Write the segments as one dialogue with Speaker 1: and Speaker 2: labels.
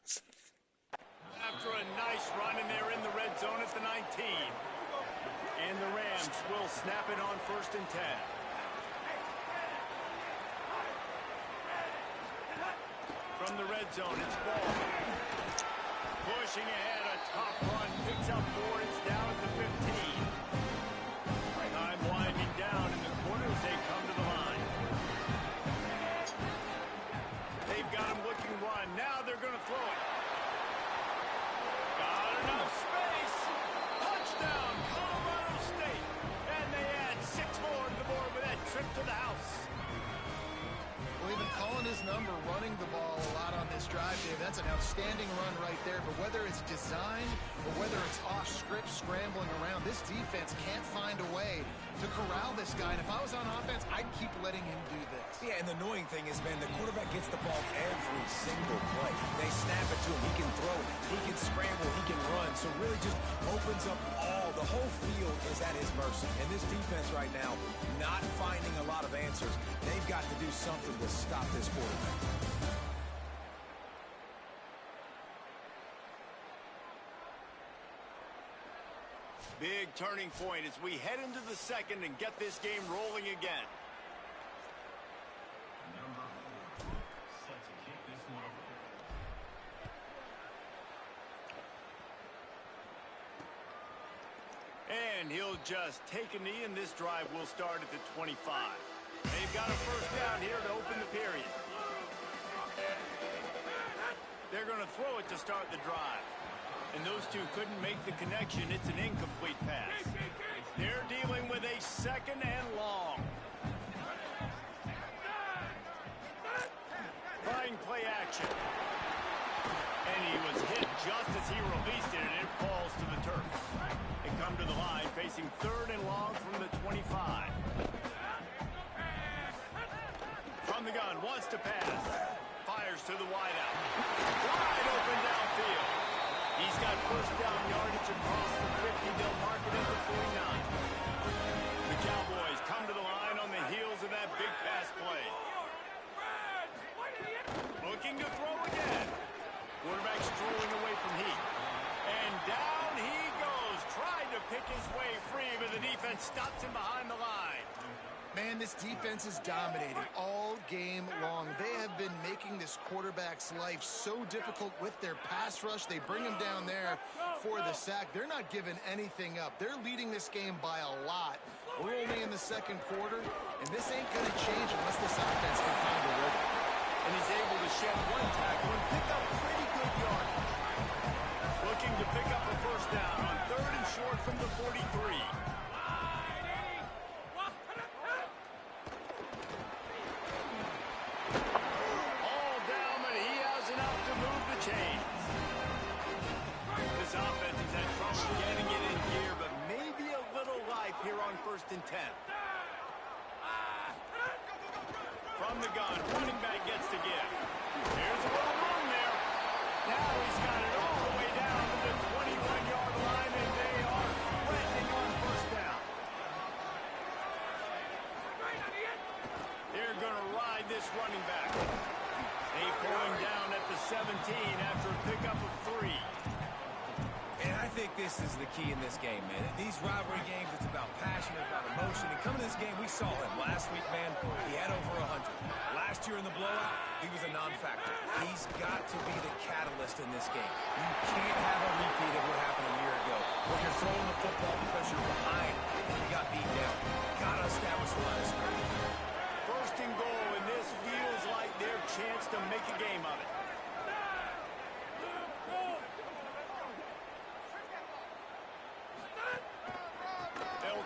Speaker 1: After a nice run, and they're in the red zone at the 19. And the Rams will snap it on 1st and 10. From the red zone, it's Ball. Pushing ahead, a top run, picks up 4, it's down at the 15. Time winding down in the corner as they come to the line. They've got him looking one. Now they're going to throw it. Got enough space. Touchdown, Colorado State. And they add 6 more to the board with that trip to the house.
Speaker 2: Well, even calling his number, running the ball a lot on this drive, Dave, that's an outstanding run right there. But whether it's designed or whether it's off script, scrambling around, this defense can't find a way to corral this guy. And if I was on offense, I'd keep letting him do this.
Speaker 3: Yeah, and the annoying thing is, man, the quarterback gets the ball every single play. They snap it to him. He can throw it. He can scramble. He can run. So really just opens up the whole field is at his mercy. And this defense right now, not finding a lot of answers. They've got to do something to stop this quarterback.
Speaker 1: Big turning point as we head into the second and get this game rolling again. And he'll just take a knee, and this drive will start at the 25. They've got a first down here to open the period. They're going to throw it to start the drive. And those two couldn't make the connection. It's an incomplete pass. They're dealing with a 2nd and long. Trying play action. And he was hit just as he released it, and it falls to the turf. They come to the line facing 3rd and long from the 25. From the gun, wants to pass. Fires to the wideout. Wide open downfield. He's got first down yardage across the 50. They'll mark it at the 49. The Cowboys come to the line on the heels of that big pass play. Looking to throw again. Quarterback strolling away from heat. And down he goes. Tried to pick his way free, but the defense stops him behind the line.
Speaker 2: Man, this defense is dominating all game long. They have been making this quarterback's life so difficult with their pass rush. They bring him down there for the sack. They're not giving anything up. They're leading this game by a lot. We're only in the second quarter, and this ain't going to change unless this offense can find a rhythm.
Speaker 1: And he's able to shed one tackle and pick up pretty good yardage. Looking to pick up a first down on 3rd and short from the 43. All down, but he has enough to move the chains. This offense has had trouble getting it in gear, but maybe a little life here on 1st and 10. From the gun, running back gets to give. Here's a little room there. Now he's got it all the way down to the 21-yard line, and they are threatening on first down. They're going to ride this running back. They pull him down at the 17 after a pickup of 3.
Speaker 3: And I think this is the key in this game, man. These rivalry games, it's about passion, it's about emotion. And coming to this game, we saw him last week, man. He had over 100. Last year in the blowout, he was a non-factor. He's got to be the catalyst in this game. You can't have a repeat of what happened a year ago, where you're throwing the football because you're behind and you got beat down. Got to establish the line of scrimmage.
Speaker 1: 1st and goal, and this feels like their chance to make a game of it.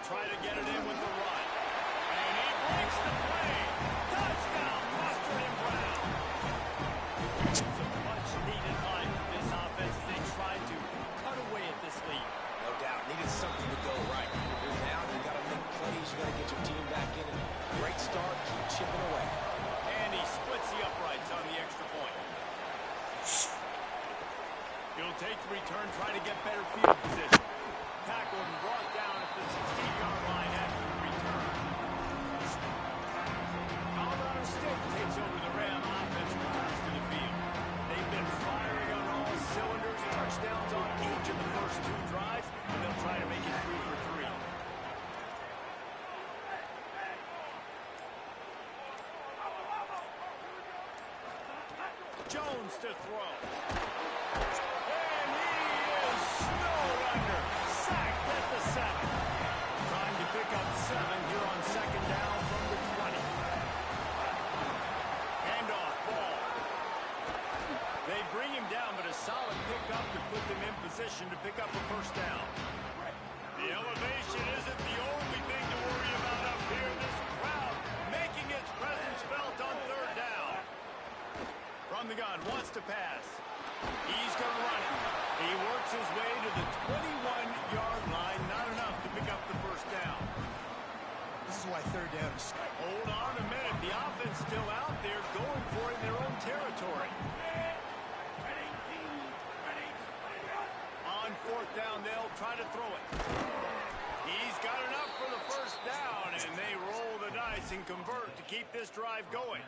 Speaker 1: Try to get it in with the run. And he breaks the play. Touchdown, Buster and Brown. It's a much-needed line for this offense as they try to cut away at this lead.
Speaker 3: No doubt. Needed something to go right. You're down. You got to make plays. You got to get your team back in. And great start. Keep chipping away.
Speaker 1: And he splits the uprights on the extra point. He'll take the return, try to get better field position. Tackled and brought down at the 16-yard line after the return. Colorado State takes over the Ram offense, returns to the field. They've been firing on comes to throw. And he is snowed under. Sacked at the 7. Trying to pick up 7 here on second down from the 20. Handoff, ball. They bring him down, but a solid pickup to put them in position to pick up a first down. The elevation isn't the only thing to worry about up here. This crowd making its presence felt on third down. From the gun, wants to pass. He's going to run it. He works his way to the 21-yard line. Not enough to pick up the first down.
Speaker 2: This is why third down is...
Speaker 1: Hold on a minute. The offense still out there going for it in their own territory. On fourth down, they'll try to throw it. He's got enough for the first down, and they roll the dice and convert to keep this drive going.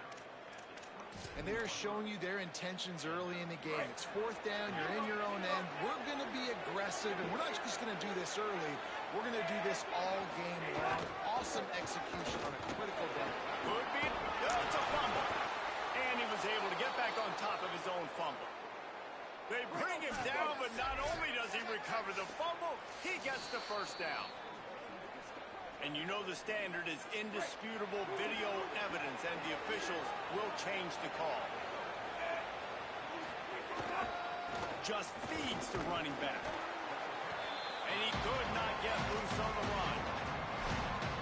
Speaker 2: And they're showing you their intentions early in the game. It's fourth down, you're in your own end. We're going to be aggressive, and we're not just going to do this early. We're going to do this all game long. Awesome execution on a critical down.
Speaker 1: Could be. It's a fumble. And he was able to get back on top of his own fumble. They bring him down, but not only does he recover the fumble, he gets the first down. And you know the standard is indisputable video evidence, and the officials will change the call. Just feeds to running back. And he could not get loose on the run.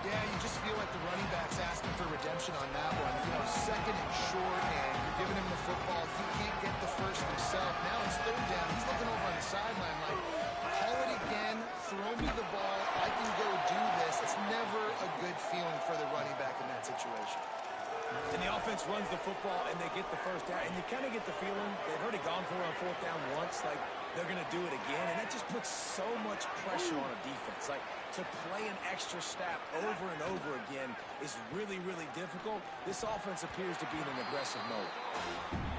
Speaker 2: Yeah, you just feel like the running back's asking for redemption on that one. You know, second and short, and you're giving him the football. He can't get the first himself. Now it's third down. He's looking over on the sideline like, call it again, throw me the ball, I can go do this. It's never a good feeling for the running back in that situation.
Speaker 3: And the offense runs the football, and they get the first down. And you kind of get the feeling they've already gone for it on fourth down once. Like, they're going to do it again. And that just puts so much pressure on a defense. Like, to play an extra snap over and over again is really, really difficult. This offense appears to be in an aggressive mode.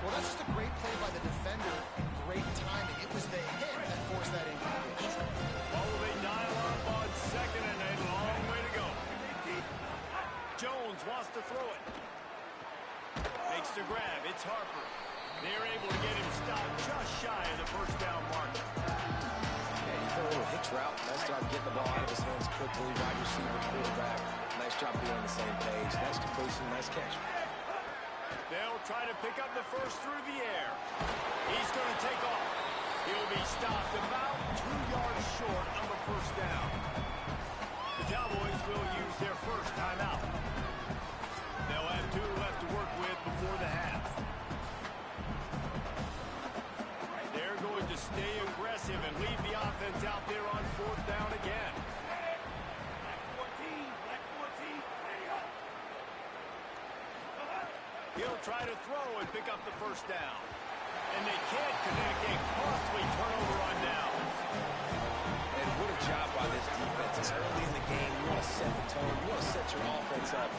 Speaker 2: Well, that's just a great play by the defender and great timing. It was the hit that forced that incompletion.
Speaker 1: Oh, they dial up on second, and a long way to go. Jones wants to throw it. Makes the grab. It's Harper. They're able to get him stopped just shy of the first down mark.
Speaker 3: Yeah, you throw a little hitch route. Nice job getting the ball out of his hands quickly. Wide receiver, quarterback. Nice job being on the same page. Nice completion, nice catch.
Speaker 1: They'll try to pick up the first through the air. He's going to take off. He'll be stopped about 2 yards short of the first down. The Cowboys will use their first timeout. They'll have 2 left to work with before the half. They're going to stay aggressive and leave the offense out there on fourth down again. He'll try to throw and pick up the first down. And they can't connect a costly turnover on downs.
Speaker 3: And what a job by this defense. It's early in the game. You want to set the tone. You want to set your offense up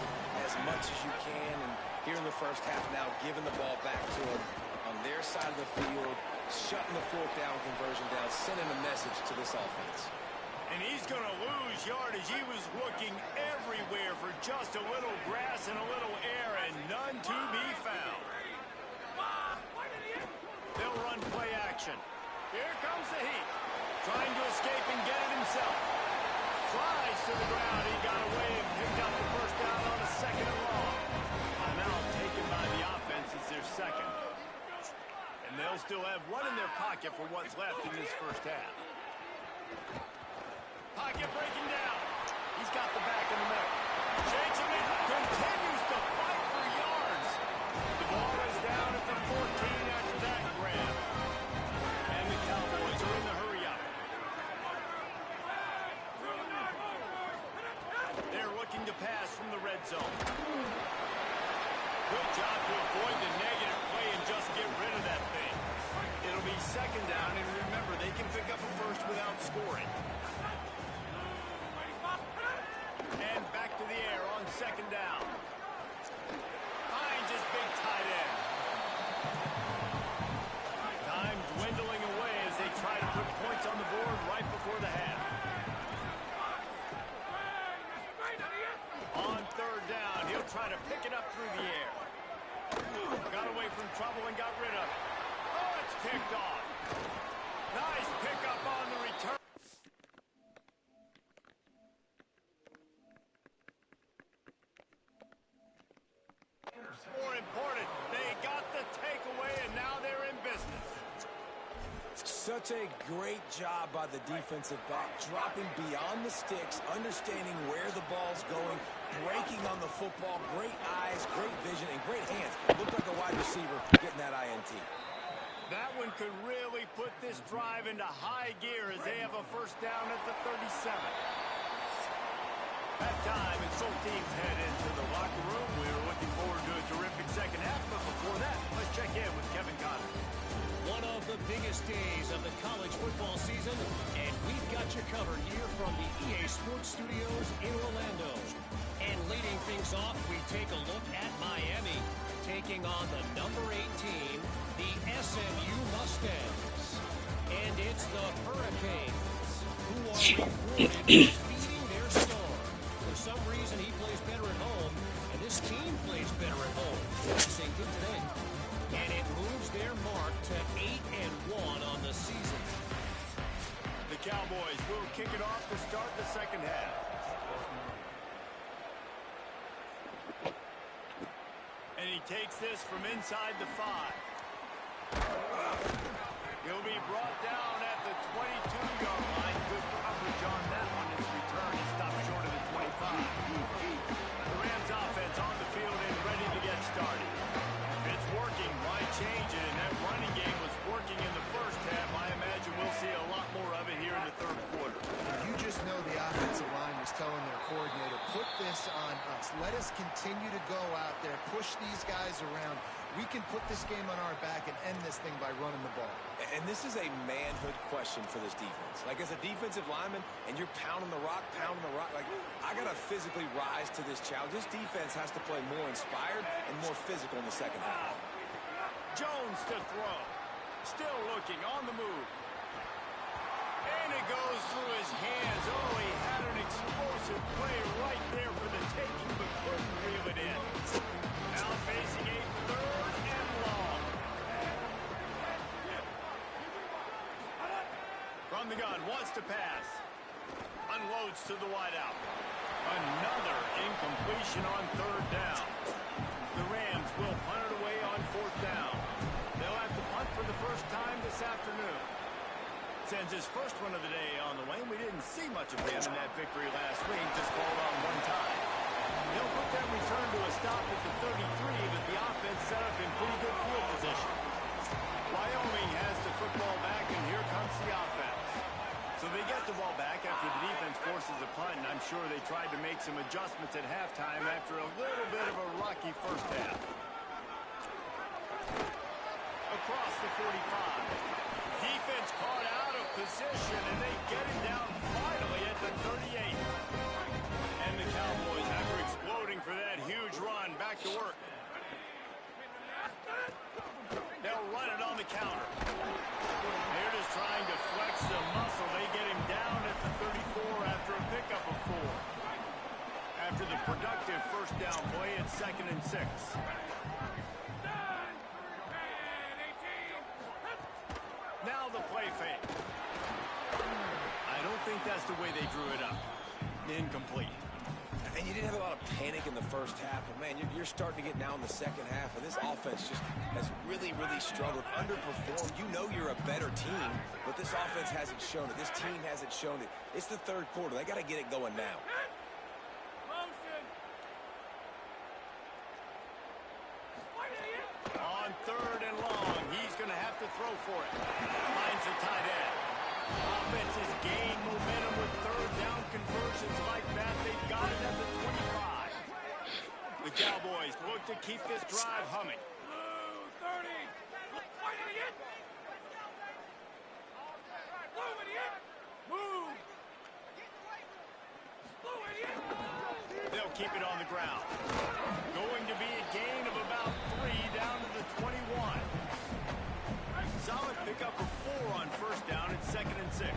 Speaker 3: as much as you can. And here in the first half now, giving the ball back to them on their side of the field, shutting the fourth down conversion down, sending a message to this offense.
Speaker 1: And he's going to lose yardage. He was looking everywhere for just a little grass and a little air, and none to be found. They'll run play action. Here comes the heat. Trying to escape and get it himself. Flies to the ground. He got away and picked up the first down on a second and long. Timeout taken by the offense as their second. And they'll still have one in their pocket for what's left in this first half. Pocket breaking down. He's got the back in the middle. Shakes him in. Continues to fight for yards. The ball is down at the 14 after that grab. And the Cowboys are in the hurry-up. They're looking to pass from the red zone. Good job to avoid the negative play and just get rid of that thing. It'll be second down, and remember, they can pick up a first without scoring. And back to the air on second down. Finds his big tight end. Time dwindling away as they try to put points on the board right before the half. On third down, he'll try to pick it up through the air. Got away from trouble and got rid of it. picked off. Nice pickup on the return. More important, they got the takeaway, and now they're in business.
Speaker 3: Such a great job by the defensive back, dropping beyond the sticks, understanding where the ball's going, breaking on the football. Great eyes, great vision, and great hands. Looked like a wide receiver getting that INT.
Speaker 1: That one could really put this drive into high gear as they have a first down at the 37. Halftime as both teams head into the locker room. We're looking forward to a terrific second half, but before that, let's check in with Kevin Conner.
Speaker 4: One of the biggest days of the college football season, and we've got you covered here from the EA Sports Studios in Orlando. And leading things off, we take a look at Miami, taking on the number 18, the SMU Mustangs. And it's the Hurricanes, who are rewarded for feeding their star. For some reason, he plays better at home, and this team plays better at home. Same thing today. And it moves their mark to 8-1 on the season.
Speaker 1: The Cowboys will kick it off to start the second half. And he takes this from inside the 5. He'll be brought down at the 22-yard line. Good coverage on that one. His return is stopped short of the 25. The Rams offense on the field and ready to get started. If it's working, why change it? And that running game was working in the first half. I imagine we'll see a lot more of it here in the third quarter.
Speaker 2: You just know the offensive line was telling their coordinator, put this on us. Let us continue to go out there, push these guys around. We can put this game on our back and end this thing by running the ball.
Speaker 3: And this is a manhood question for this defense. Like, as a defensive lineman, and you're pounding the rock, like, I got to physically rise to this challenge. This defense has to play more inspired and more physical in the second half.
Speaker 1: Jones to throw. Still looking on the move. And it goes through his hands. Oh, he had an explosive play right there for the taking, but couldn't reel it in. Now facing a third and long. From the gun, wants to pass. Unloads to the wideout. Another incompletion on third down. The Rams will punt it away on fourth down. They'll have to punt for the first time this afternoon. Sends his first one of the day on the way. We didn't see much of him in that victory last week, just called on one time. He'll put that return to a stop at the 33, but the offense set up in pretty good field position. Wyoming has the football back, and here comes the offense. So they get the ball back after the defense forces a punt, and I'm sure they tried to make some adjustments at halftime after a little bit of a rocky first half. Across the 45. Defense caught out of position, and they get him down finally at the 38. And the Cowboys, after exploding for that huge run, back to work. They'll run it on the counter. They're just trying to flex the muscle. They get him down at the 34 after a pickup of 4. After the productive first down play, it's 2nd and 6. Now the play fake. I don't think that's the way they drew it up. Incomplete.
Speaker 3: And you didn't have a lot of panic in the first half, but, man, you're starting to get now in the second half, and this offense just has really, really struggled, underperformed. You know you're a better team, but this offense hasn't shown it. This team hasn't shown it. It's the third quarter. They got to get it going now.
Speaker 1: On third and long, he's going to have to throw for it. Finds a tight end. Offense has gained momentum with third down conversions like that. They've got it at the 25. The Cowboys look to keep this drive humming. They'll keep it on the ground. Going to be a gain of about 3 down to the 21. Solid pickup of 4 on first down. It's 2nd and 6.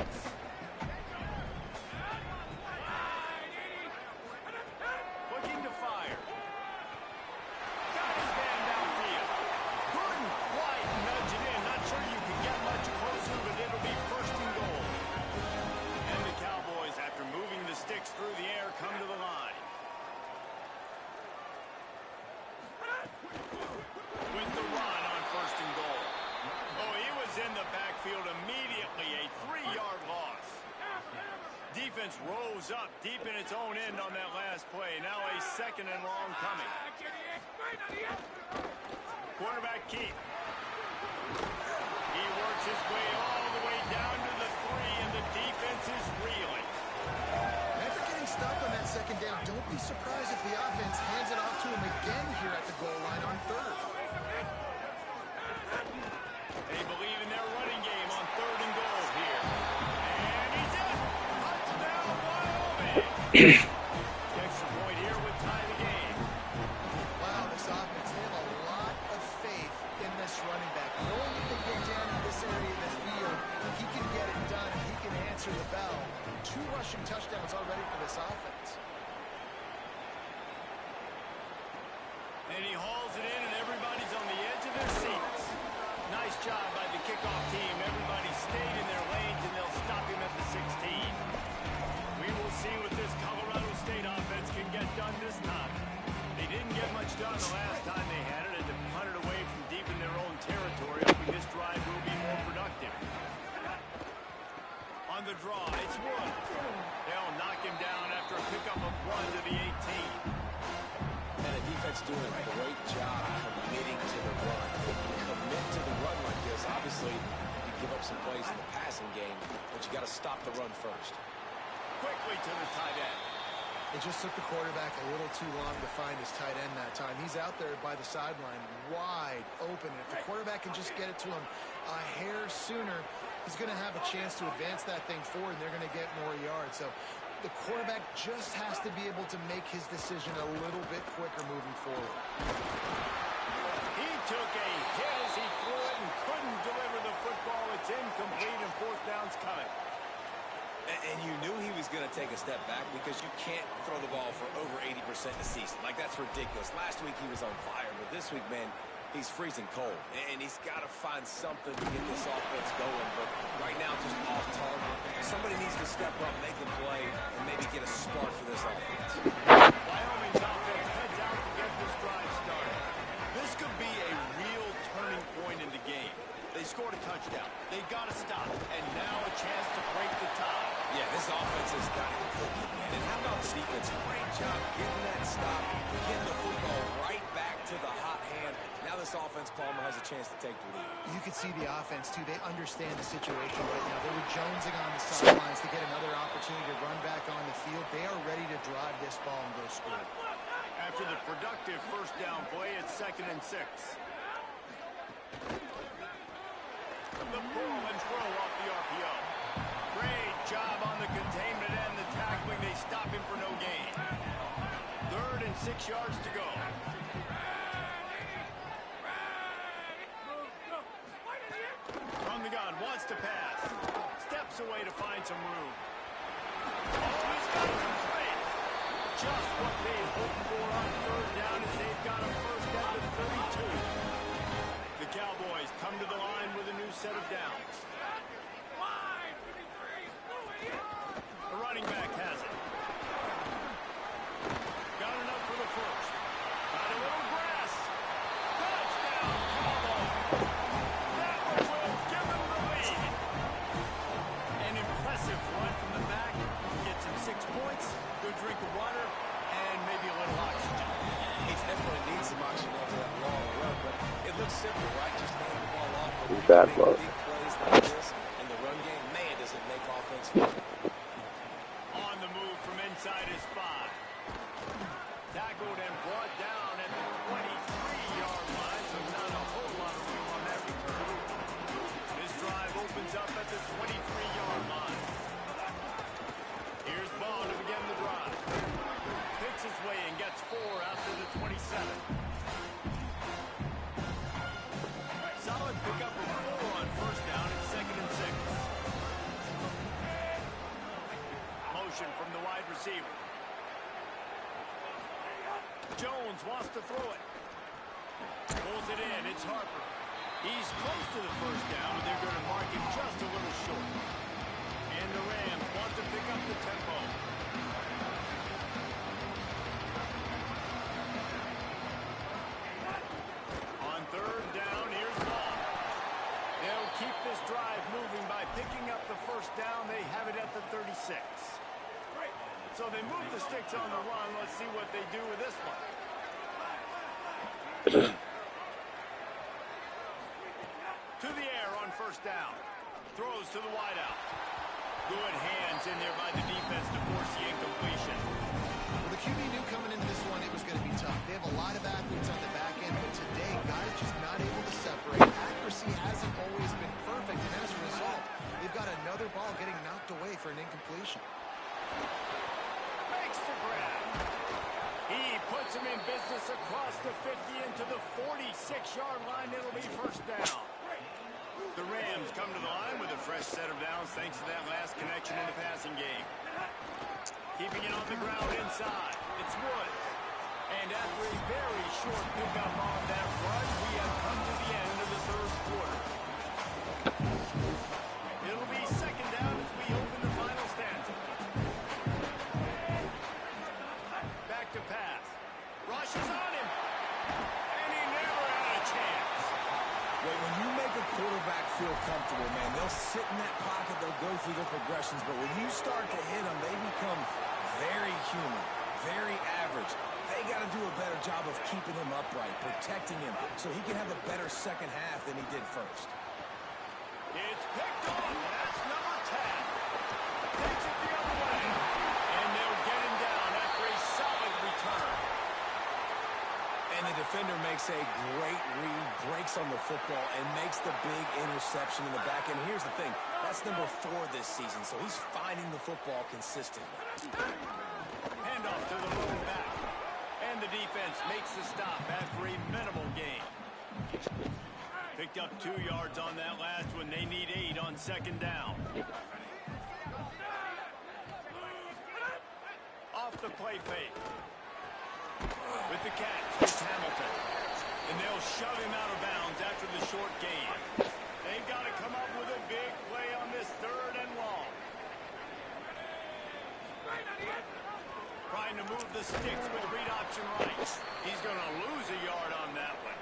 Speaker 1: Looking to fire. Got his man downfield. Couldn't quite nudge it in. Not sure you can defense rose up deep in its own end on that last play. Now a 2nd and long coming. Quarterback keep. He works his way all the way down to the 3, and the defense is reeling.
Speaker 2: After getting stuck on that 2nd down, don't be surprised if the offense hands it off to him again here at the goal line on 3rd.
Speaker 1: They believe in their running game on 3rd and goal here. And he's in. Touchdown, Wyoming. Extra point here would tie the game.
Speaker 2: Wow, this offense, they have a lot of faith in this running back. Knowing he can get down in this area of the field, he can get it done, and he can answer the bell. 2 rushing touchdowns already for this offense.
Speaker 1: And he hauls it in, and everybody's on the edge of their seats. Nice job by the kickoff team. Everybody stayed in their lanes, and they'll stop him at the 16. We will see what this Colorado State offense can get done this time. They didn't get much done the last time they had it, and to punt it away from deep in their own territory, hoping this drive will be more productive. On the draw, it's Woods. They'll knock him down after a pickup of 1 to the 18.
Speaker 3: And the defense doing a great job committing to the run. When you commit to the run like this, obviously you give up some plays in the passing game, but you got to stop the run first.
Speaker 1: Quickly to the tight end.
Speaker 2: It just took the quarterback a little too long to find his tight end that time. He's out there by the sideline, wide open. If the quarterback can just get it to him a hair sooner, he's going to have a chance to advance that thing forward, and they're going to get more yards. So the quarterback just has to be able to make his decision a little bit quicker moving forward.
Speaker 1: He took a hit as he threw it and couldn't deliver the football. It's incomplete, and 4th down's coming.
Speaker 3: And you knew he was going to take a step back because you can't throw the ball for over 80% a season. Like, that's ridiculous. Last week he was on fire, but this week, man, he's freezing cold. And he's got to find something to get this offense going. But right now, just off target. Somebody needs to step up, make a play, and maybe get a spark for this offense.
Speaker 1: Wyoming's offense heads out to get this drive started. This could be a real turning point in the game. They scored a touchdown. They got to stop. And now a chance to break the tie.
Speaker 3: Yeah, this offense has got it cooking, man. And how about the defense? Great job getting that stop, getting the football right back to the hot hand. Now this offense, Palmer, has a chance to take the lead.
Speaker 2: You can see the offense, too. They understand the situation right now. They were jonesing on the sidelines to get another opportunity to run back on the field. They are ready to drive this ball and go score.
Speaker 1: After the productive 1st down play, it's 2nd and 6. The pull and throw off the RPO. Great job on the containment and the tackling. They stop him for no gain. 3rd and 6 yards to go. From the gun, wants to pass. Steps away to find some room. Oh, he's got some space. Just what they hoped for on 3rd down as they've got a 1st at the 32. The Cowboys come to the line with a new set of downs. The running back has it. Got enough for the 1st. Got a little grass. Touchdown, Cowboys. That will give them the lead. An impressive run from the back. Gets him 6 points, good drink of water, and maybe a little oxygen.
Speaker 3: He definitely needs some oxygen after that long run, but it looks simple, right? Just hand the ball off. But
Speaker 5: He's bad,
Speaker 3: big plays like this in the run game, man, does it make offense fun.
Speaker 1: On the move from inside his 5. Tackled and brought down at the 23-yard line, so not a whole lot of room on that return. This drive opens up at the 23-yard line. Here's Ball to begin the drive. Picks his way and gets 4 after the 27. Solid pickup of 4 on 1st down and 2nd and 6. Motion from the wide receiver. Jones wants to throw it. Pulls it in. It's Harper. He's close to the 1st down, but they're going to mark him just a little short. And the Rams want to pick up the tempo. On 3rd down, here's Ball. They'll keep this drive moving by picking up the 1st down. They have it at the 36. So they move the sticks on the run. Let's see what they do with this one. To the air on first down. Throws to the wideout. Good hands in there by the defense to force the incompletion.
Speaker 2: Well, the QB knew coming into this one it was going to be tough. They have a lot of athletes on the back end, but today, guys just not able to separate. Accuracy hasn't always been perfect, and as a result, they've got another ball getting knocked away for an incompletion.
Speaker 1: Makes the grab. He puts him in business across the 50 into the 46-yard line. It'll be first down. The Rams come to the line with a fresh set of downs thanks to that last connection in the passing game. Keeping it on the ground inside. It's Woods. And after a very short pickup on that run, we have come to the end of the third quarter. It'll be second down as we open the final stanza. Back to pass. Rush is on him. And he never had a chance.
Speaker 3: Well, when you make a quarterback feel comfortable, man, they'll sit in that pocket, they'll go through their progressions, but when you start to hit them, they become very human, very average. They got to do a better job of keeping him upright, protecting him, so he can have a better second half than he did first.
Speaker 1: It's picked off. That's number 10. Takes it the other way. And they'll get him down after a solid return.
Speaker 3: And the defender makes a great read, breaks on the football, and makes the big interception in the back end. Here's the thing. That's number 4 this season, so he's finding the football consistently.
Speaker 1: Handoff to the lone back. And the defense makes the stop after a minimal gain. Picked up 2 yards on that last one. They need 8 on second down. Off the play fake. With the catch, it's Hamilton. And they'll shove him out of bounds after the short gain. They've got to come up with a big play on this third and long. Trying to move the sticks with read option right. He's going to lose a yard on that one.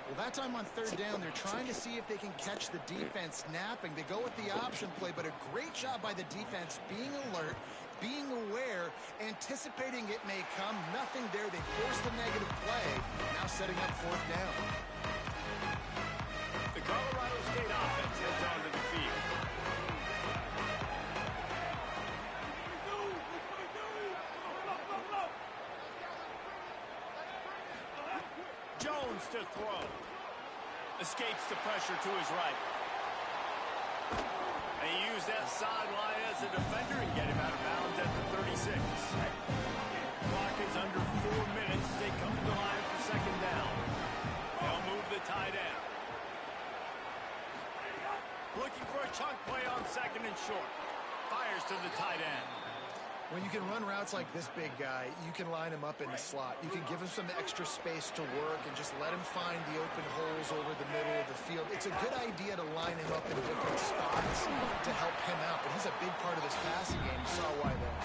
Speaker 2: Well, that time on third down, they're trying to see if they can catch the defense snapping. They go with the option play, but a great job by the defense being alert, being aware, anticipating it may come. Nothing there. They forced the negative play. Now setting up fourth down.
Speaker 1: The Colorado State offense heads onto the field. Jones to throw. Escapes the pressure to his right. They use that sideline as a defender and get him out of bounds at the 36. Clock is under 4 minutes as they come to the line for second down. They'll move the tight end. Looking for a chunk play on second and short. Fires to the tight end.
Speaker 2: When you can run routes like this big guy, you can line him up in the slot. You can give him some extra space to work and just let him find the open holes over the middle of the field. It's a good idea to line him up in different spots to help him out, but he's a big part of this passing game. You saw why there.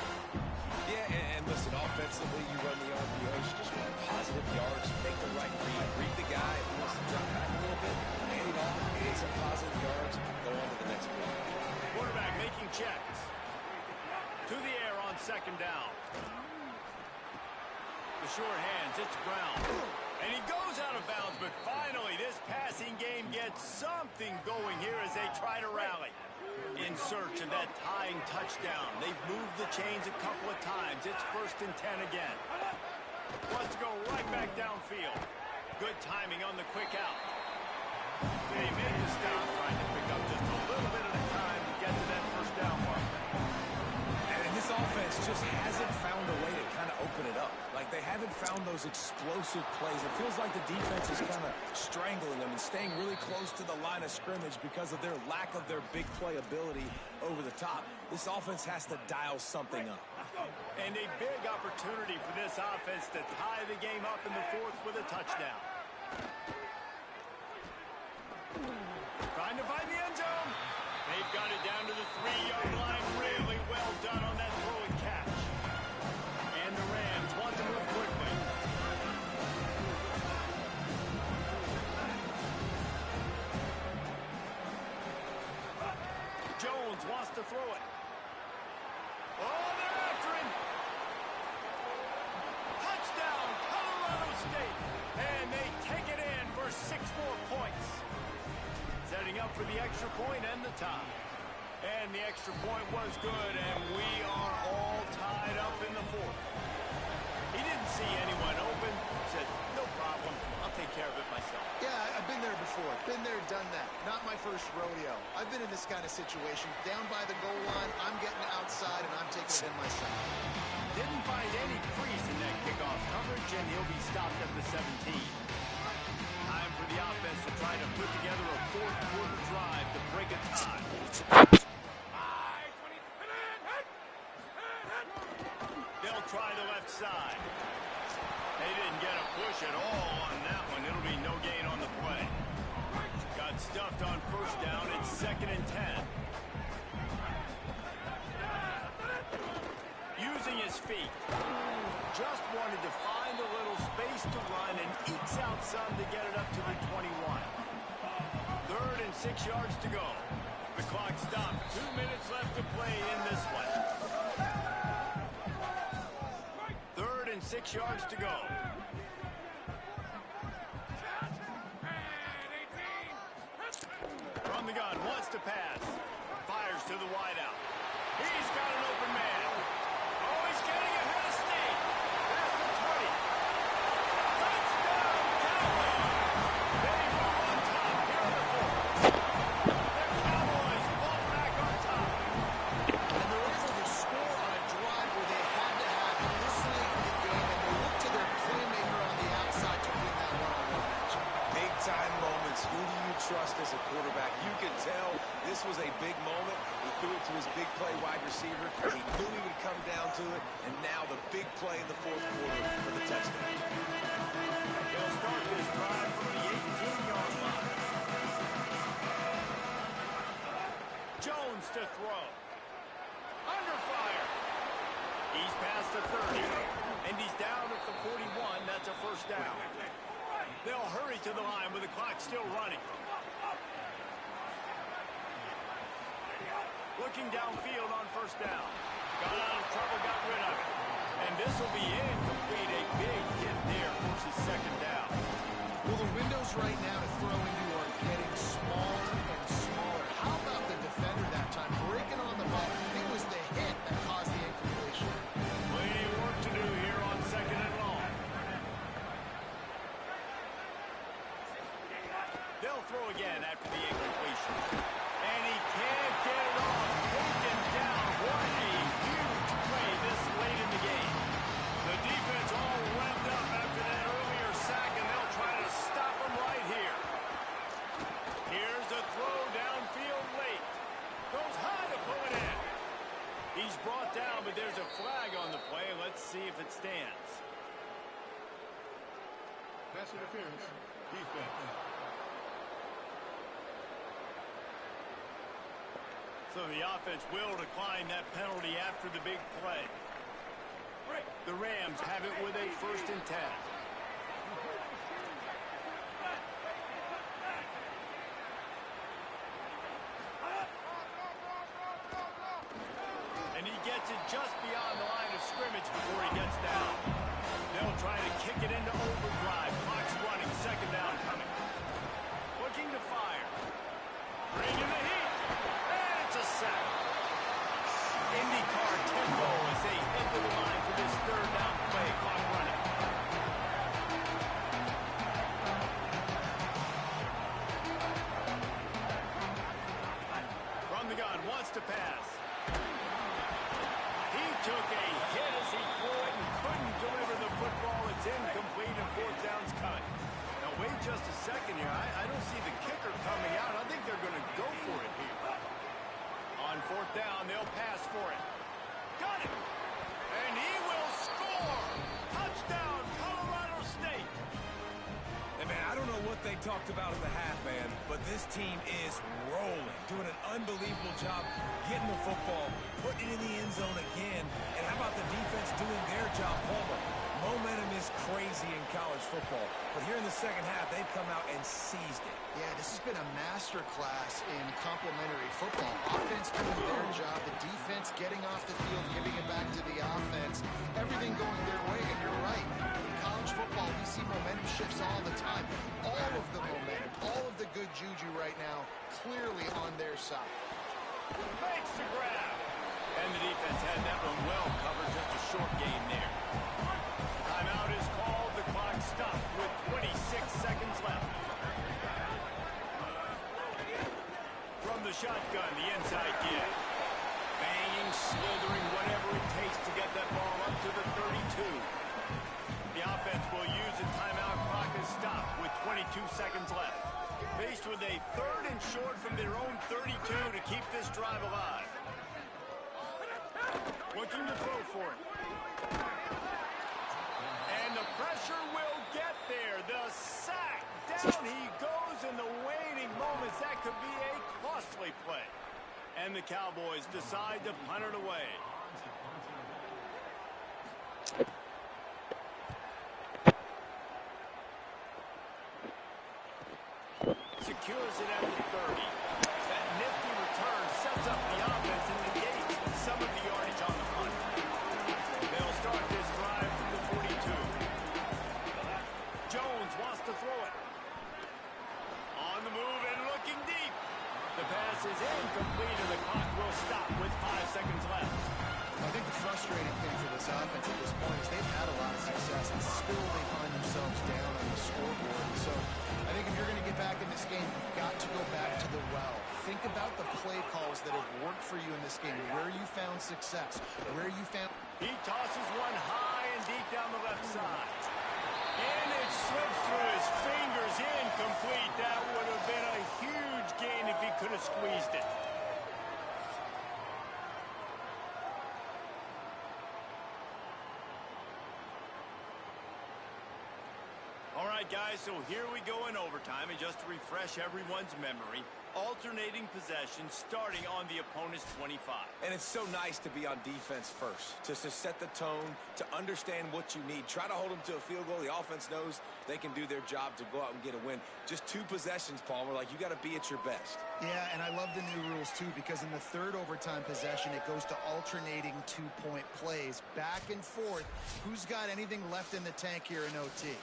Speaker 3: Yeah, and listen, offensively, you run the RPOs, you just run positive yards, make the right read the guy, who wants to drop back a little bit, hand it off, get some positive yards, go on to the next play.
Speaker 1: Quarterback making checks. To the air on second down. The short hands, it's Brown. And he goes out of bounds, but finally this passing game gets something going here as they try to rally. In search of that tying touchdown. They've moved the chains a couple of times. It's 1st and 10 again. Wants to go right back downfield. Good timing on the quick out. They made the stop, trying to pick up just a little bit at a time to get to that first down mark.
Speaker 3: This offense just hasn't found a way to kind of open it up. Like, they haven't found those explosive plays. It feels like the defense is kind of strangling them and staying really close to the line of scrimmage because of their lack of their big play ability over the top. This offense has to dial something up.
Speaker 1: And a big opportunity for this offense to tie the game up in the fourth with a touchdown. Trying to find the end zone. They've got it down to the 3-yard line. Really well done on that throw and catch. And the Rams want to move quickly. Jones wants to throw it. Oh, they're after him. scores 6 more points. Setting up for the extra point and the tie. And the extra point was good, and we are all tied up in the fourth. He didn't see anyone open. Said, no problem. I'll take care of it myself.
Speaker 2: Yeah, I've been there before. Been there, done that. Not my first rodeo. I've been in this kind of situation. Down by the goal line, I'm getting outside, and I'm taking it in myself.
Speaker 1: Didn't find any crease in that kickoff coverage, and he'll be stopped at the 17. Time for the offense to try to put together a fourth-quarter drive to break a tie. They'll try the left side. They didn't get a push at all on that one. It'll be no gain on the play. Got stuffed on first down. It's 2nd and 10. Using his feet. Just wanted to find a little space to run and ekes out some to get it up to the 21. 3rd and 6 yards to go. The clock stopped. 2 minutes left to play in this one. 3rd and 6 yards to go. From the gun, wants to pass. Fires to the wideout. He's got an open man. Oh, he's getting ahead of steam. There's the 20. Touchdown, Cowboys! They move on top here in the fourth. The Cowboys fall back on top.
Speaker 2: And they're able to score on a drive where they had to have it this late in the game, and they look to their playmaker on the outside to win that one-on-one matchup.
Speaker 3: Big-time moments. Who do you trust as a quarterback? You can tell this was a big moment. He threw it to his big play wide receiver. He knew he would come down to it, and now the big play in the fourth quarter for the touchdown.
Speaker 1: They'll start this drive from the 18-yard line. Jones to throw. Under fire. He's past the 30, and he's down at the 41. That's a first down. They'll hurry to the line with the clock still running. Looking downfield on first down. Got out of trouble, got rid of it. And this will be incomplete. A big hit there, forces 2nd down.
Speaker 2: Well, the windows right now to throw into are getting smaller and smaller. How about the defender that time breaking on the ball? It was the hit that caused the incompletion.
Speaker 1: Plenty of work to do here on 2nd and long. They'll throw again after the incompletion. And he can't get it off. Taken down. What a huge play this late in the game. The defense all revved up after that earlier sack, and they'll try to stop him right here. Here's a throw downfield late. Goes high to pull it in. He's brought down, but there's a flag on the play. Let's see if it stands.
Speaker 5: Pass interference. Defense.
Speaker 1: So the offense will decline that penalty after the big play. The Rams have it with a 1st and 10. And he gets it just beyond the line of scrimmage before he gets down. They'll try to kick it into overdrive. Clock's running. 2nd down coming. Looking to fire. Bringing the heat. And it's a sack. IndyCar tempo as they head to the line for this 3rd down play. Clock running. From the gun, wants to pass. He took a hit as he threw it and couldn't deliver the football. It's incomplete and 4th down's cut. Now wait just a second here. I don't see the kicker coming out. I think they're going to go for it here. On 4th down, they'll pass for it. Got it! And he will score! Touchdown, Colorado State!
Speaker 3: Hey, man, I don't know what they talked about in the half, man, but this team is rolling, doing an unbelievable job getting the football, putting it in the end zone again, and how about the defense doing their job, Palmer? Momentum is crazy in college football, but here in the second half, they've come out and seized it.
Speaker 2: Yeah, this has been a master class in complementary football. Offense doing their job, the defense getting off the field, giving it back to the offense, everything going their way, and you're right. In college football, we see momentum shifts all the time. All of the momentum, all of the good juju right now, clearly on their side.
Speaker 1: Makes the grab. And the defense had that one well covered, just a short gain there. Timeout is called. The clock stopped with 26 seconds left. From the shotgun, the inside give. Banging, slithering, whatever it takes to get that ball up to the 32. The offense will use a timeout. Clock is stopped with 22 seconds left. Faced with a 3rd and short from their own 32 to keep this drive alive. Looking to throw for it. And the pressure will get there. The sack. Down he goes in the waning moments. That could be a costly play. And the Cowboys decide to punt it away. Secures it at the 30. That nifty return sets up the offense and negates some of the yardage on the punt. They'll start this drive from the 42. Jones wants to throw it. On the move and looking deep. The pass is incomplete and the clock will stop with 5 seconds left.
Speaker 2: I think the frustrating thing for this offense at this point is they've had a lot of success and still they find themselves down on the scoreboard. So I think if you're going to get back in this game, you've got to go back to the well. Think about the play calls that have worked for you in this game, where you found success, where you found...
Speaker 1: He tosses one high and deep down the left side. And it slips through his fingers, incomplete. That would have been a huge gain if he could have squeezed it. All right, guys, so here we go in overtime. And just to refresh everyone's memory, alternating possession starting on the opponent's 25.
Speaker 3: And it's so nice to be on defense first, to set the tone, to understand what you need. Try to hold them to a field goal. The offense knows they can do their job to go out and get a win. Just 2 possessions, Palmer. Like, you got to be at your best.
Speaker 2: Yeah, and I love the new rules, too, because in the 3rd overtime possession, it goes to alternating 2-point plays. Back and forth. Who's got anything left in the tank here in OT?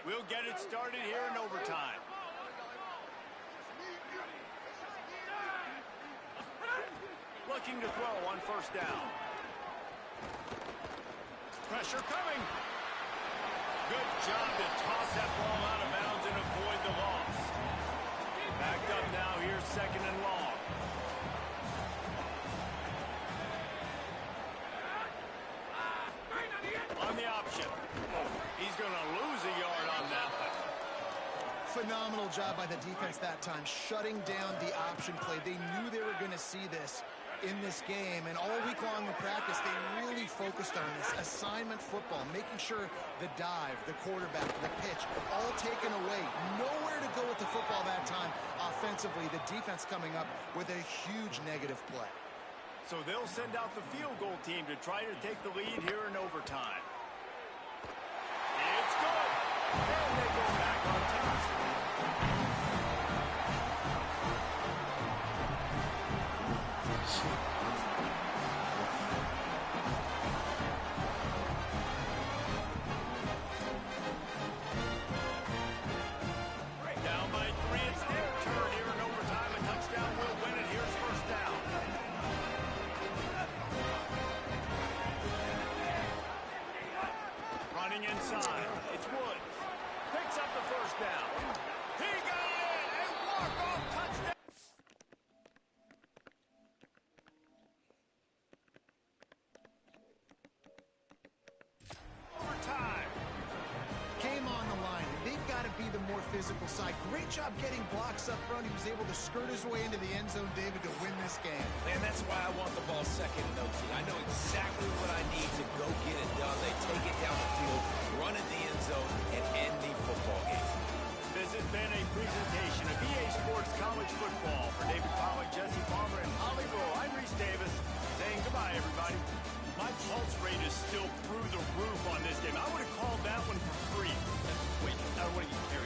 Speaker 1: We'll get it started here in overtime. Looking to throw on 1st down. Pressure coming. Good job to toss that ball out of bounds and avoid the loss. Backed up now, here's 2nd and long. On the option. He's going to lose a yard on that one.
Speaker 2: Phenomenal job by the defense that time, shutting down the option play. They knew they were going to see this in this game, and all week long in practice, they really focused on this assignment football, making sure the dive, the quarterback, the pitch, all taken away. Nowhere to go with the football that time offensively. The defense coming up with a huge negative play.
Speaker 1: So they'll send out the field goal team to try to take the lead here in overtime. It's good. And they go back on top.
Speaker 2: physical side. Great job getting blocks up front. He was able to skirt his way into the end zone, David, to win this game.
Speaker 3: Man, that's why I want the ball second in OT. I know exactly what I need to go get it done. They take it down the field, run in the end zone, and end the football game.
Speaker 1: This has been a presentation of EA Sports College Football. For David Pollack, Jesse Palmer, and Holly Rowe, I'm Reese Davis saying goodbye, everybody. My pulse rate is still through the roof on this game. I would have called that one for free. Wait, what are you,